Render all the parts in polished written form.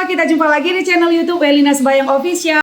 semua, kita jumpa lagi di channel YouTube Elina Sembayang Official.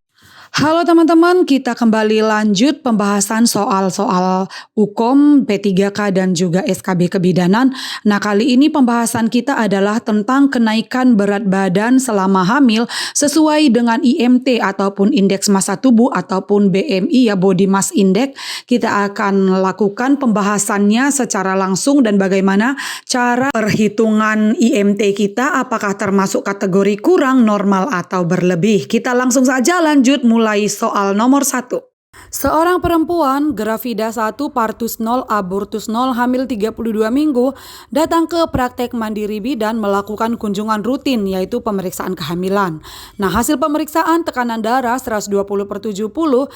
Halo teman-teman, kita kembali lanjut pembahasan soal-soal Ukom, P3K dan juga SKB Kebidanan. Nah, kali ini pembahasan kita adalah tentang kenaikan berat badan selama hamil sesuai dengan IMT ataupun indeks massa tubuh ataupun BMI ya, Body Mass Index. Kita akan lakukan pembahasannya secara langsung dan bagaimana cara perhitungan IMT kita, apakah termasuk kategori kurang, normal atau berlebih. Kita langsung saja lanjut mulai soal nomor 1. Seorang perempuan, grafida 1, partus 0, abortus 0, hamil 32 minggu, datang ke praktek mandiri bidan melakukan kunjungan rutin yaitu pemeriksaan kehamilan. Nah, hasil pemeriksaan tekanan darah 120/70,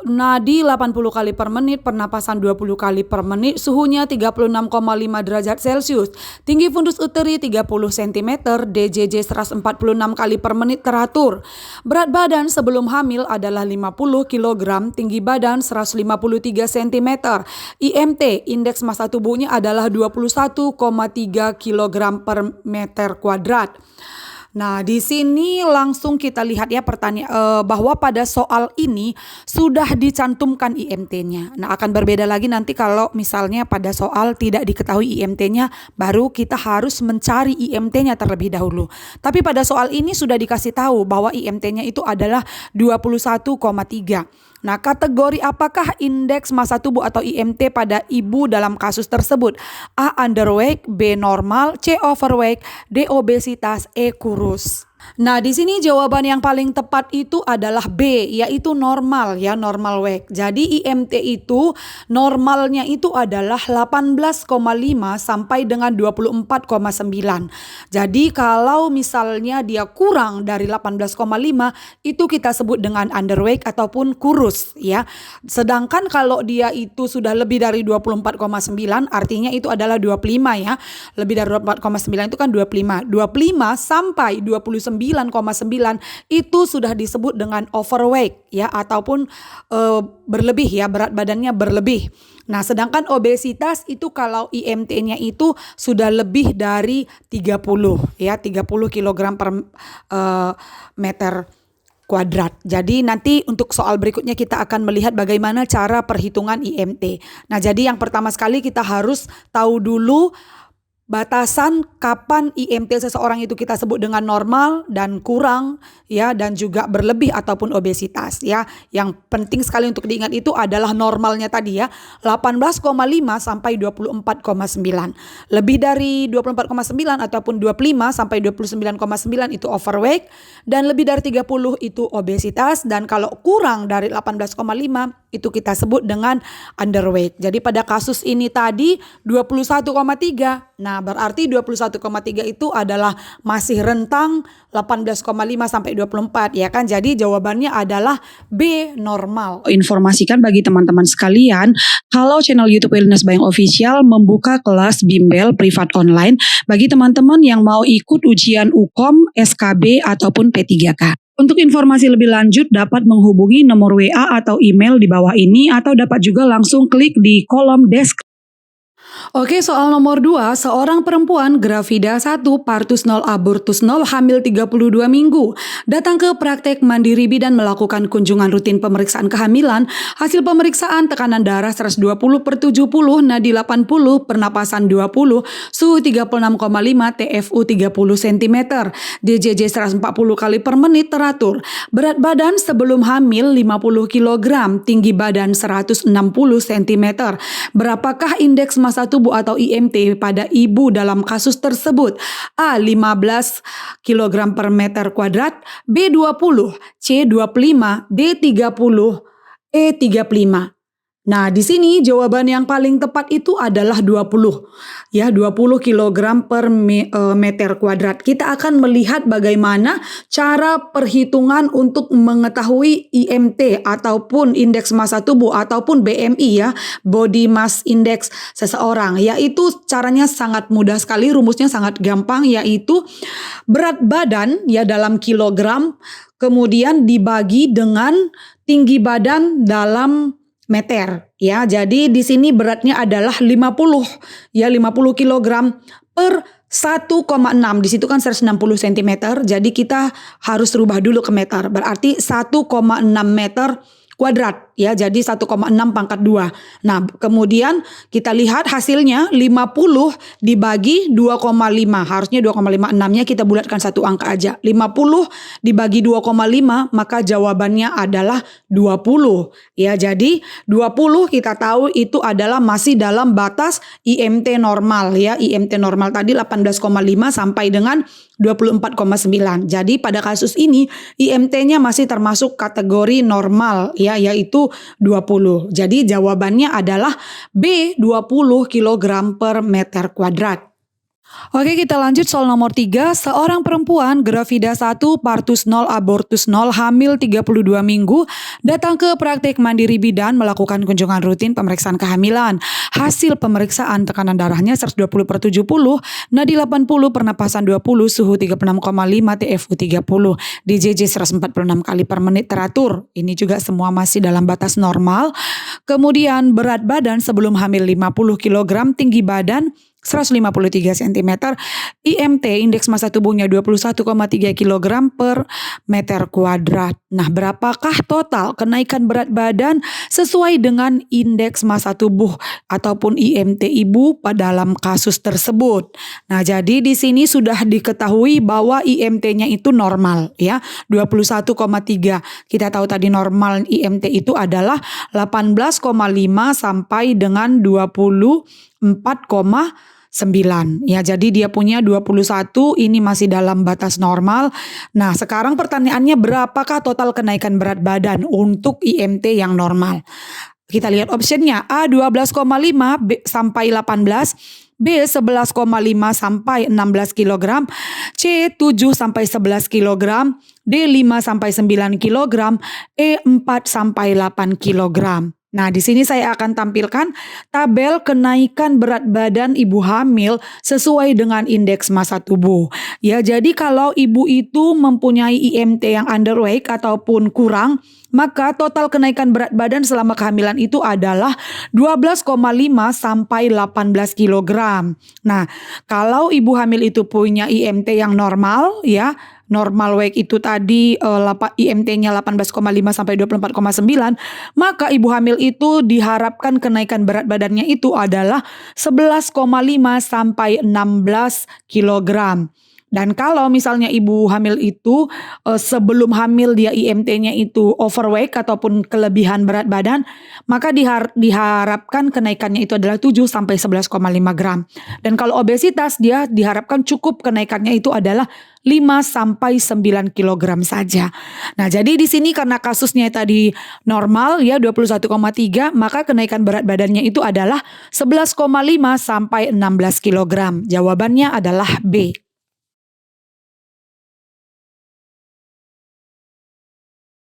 nadi 80 kali per menit, pernapasan 20 kali per menit, suhunya 36,5 derajat Celcius, tinggi fundus uteri 30 cm, DJJ 146 kali per menit teratur. Berat badan sebelum hamil adalah 50 kg, tinggi badan 153 cm. IMT, indeks massa tubuhnya adalah 21,3 kg per meter kuadrat. Nah, di sini langsung kita lihat ya bahwa pada soal ini sudah dicantumkan IMT-nya. Nah, akan berbeda lagi nanti kalau misalnya pada soal tidak diketahui IMT-nya, baru kita harus mencari IMT-nya terlebih dahulu. Tapi pada soal ini sudah dikasih tahu bahwa IMT-nya itu adalah 21,3. Nah, kategori apakah indeks massa tubuh atau IMT pada ibu dalam kasus tersebut? A. Underweight, B. Normal, C. Overweight, D. Obesitas, E. Kurus. Nah, di sini jawaban yang paling tepat itu adalah B, yaitu normal ya, normal weight. Jadi IMT itu normalnya itu adalah 18,5 sampai dengan 24,9. Jadi kalau misalnya dia kurang dari 18,5 itu kita sebut dengan underweight ataupun kurus ya. Sedangkan kalau dia itu sudah lebih dari 24,9 artinya itu adalah 25 ya. Lebih dari 24,9 itu kan 25. 25 sampai 29,9 itu sudah disebut dengan overweight ya, ataupun berlebih ya, berat badannya berlebih. Nah, sedangkan obesitas itu kalau IMT-nya itu sudah lebih dari 30 ya, 30 kg per meter kuadrat. Jadi nanti untuk soal berikutnya kita akan melihat bagaimana cara perhitungan IMT. Nah, jadi yang pertama sekali kita harus tahu dulu batasan kapan IMT seseorang itu kita sebut dengan normal dan kurang ya, dan juga berlebih ataupun obesitas ya. Yang penting sekali untuk diingat itu adalah normalnya tadi ya, 18,5 sampai 24,9. Lebih dari 24,9 ataupun 25 sampai 29,9 itu overweight, dan lebih dari 30 itu obesitas, dan kalau kurang dari 18,5 itu kita sebut dengan underweight. Jadi pada kasus ini tadi 21,3. Nah, berarti 21,3 itu adalah masih rentang 18,5 sampai 24 ya kan. Jadi jawabannya adalah B, normal. Informasikan bagi teman-teman sekalian kalau channel YouTube Elina Sembayang Official membuka kelas bimbel privat online bagi teman-teman yang mau ikut ujian Ukom, SKB ataupun P3K. Untuk informasi lebih lanjut dapat menghubungi nomor WA atau email di bawah ini, atau dapat juga langsung klik di kolom deskripsi. Oke, soal nomor 2, seorang perempuan grafida 1, partus 0, abortus 0, hamil 32 minggu, datang ke praktek mandiri bidan melakukan kunjungan rutin pemeriksaan kehamilan. Hasil pemeriksaan tekanan darah 120/70, nadi 80, pernapasan 20, suhu 36,5, TFU 30 cm, DJJ 140 kali per menit teratur. Berat badan sebelum hamil 50 kg, tinggi badan 160 cm. Berapakah indeks massa tubuh atau IMT pada ibu dalam kasus tersebut? A. 15 kg per meter kuadrat, B. 20, C. 25, D. 30, E. 35. Nah, di sini jawaban yang paling tepat itu adalah 20 ya, 20 kg per meter kuadrat. Kita akan melihat bagaimana cara perhitungan untuk mengetahui IMT ataupun indeks massa tubuh ataupun BMI ya, Body Mass Index seseorang. Yaitu caranya sangat mudah sekali, rumusnya sangat gampang, yaitu berat badan ya dalam kilogram kemudian dibagi dengan tinggi badan dalam meter ya. Jadi di sini beratnya adalah 50 ya, 50 kg per 1,6 di situ kan 160 cm, jadi kita harus rubah dulu ke meter. Berarti 1,6 meter kuadrat ya, jadi 1,6 pangkat 2. Nah, kemudian kita lihat hasilnya 50 dibagi 2,5. Harusnya 2,56-nya kita bulatkan satu angka aja. 50 dibagi 2,5 maka jawabannya adalah 20. Ya, jadi 20 kita tahu itu adalah masih dalam batas IMT normal ya. IMT normal tadi 18,5 sampai dengan 24,9. Jadi pada kasus ini IMT-nya masih termasuk kategori normal ya, yaitu 20. Jadi jawabannya adalah B, 20 kg per meter kuadrat. Oke, kita lanjut soal nomor 3. Seorang perempuan gravida 1, partus 0, abortus 0, hamil 32 minggu, datang ke praktik mandiri bidan melakukan kunjungan rutin pemeriksaan kehamilan. Hasil pemeriksaan tekanan darahnya 120/70, nadi 80, pernapasan 20, suhu 36,5, TFU 30, DJJ 146 kali per menit teratur. Ini juga semua masih dalam batas normal. Kemudian berat badan sebelum hamil 50 kg, tinggi badan 153 cm, IMT indeks massa tubuhnya 21,3 kg per meter kuadrat. Nah, berapakah total kenaikan berat badan sesuai dengan indeks massa tubuh ataupun IMT ibu pada dalam kasus tersebut? Nah, jadi di sini sudah diketahui bahwa IMT-nya itu normal ya, 21,3. Kita tahu tadi normal IMT itu adalah 18,5 sampai dengan 24,9 ya, jadi dia punya 21, ini masih dalam batas normal. Nah, sekarang pertanyaannya berapakah total kenaikan berat badan untuk IMT yang normal? Kita lihat optionnya, A 12,5 B sampai 18, B 11,5 sampai 16 kg, C 7 sampai 11 kg, D 5 sampai 9 kg, E 4 sampai 8 kg. Nah, di sini saya akan tampilkan tabel kenaikan berat badan ibu hamil sesuai dengan indeks massa tubuh. Ya, jadi kalau ibu itu mempunyai IMT yang underweight ataupun kurang, maka total kenaikan berat badan selama kehamilan itu adalah 12,5 sampai 18 kg. Nah, kalau ibu hamil itu punya IMT yang normal ya, normal weight itu tadi IMT-nya 18,5 sampai 24,9, maka ibu hamil itu diharapkan kenaikan berat badannya itu adalah 11,5 sampai 16 kg. Dan kalau misalnya ibu hamil itu sebelum hamil dia IMT-nya itu overweight ataupun kelebihan berat badan, maka diharapkan kenaikannya itu adalah 7 sampai 11,5 gram. Dan kalau obesitas dia diharapkan cukup kenaikannya itu adalah 5 sampai 9 kg saja. Nah, jadi di sini karena kasusnya tadi normal ya 21,3, maka kenaikan berat badannya itu adalah 11,5 sampai 16 kg. Jawabannya adalah B.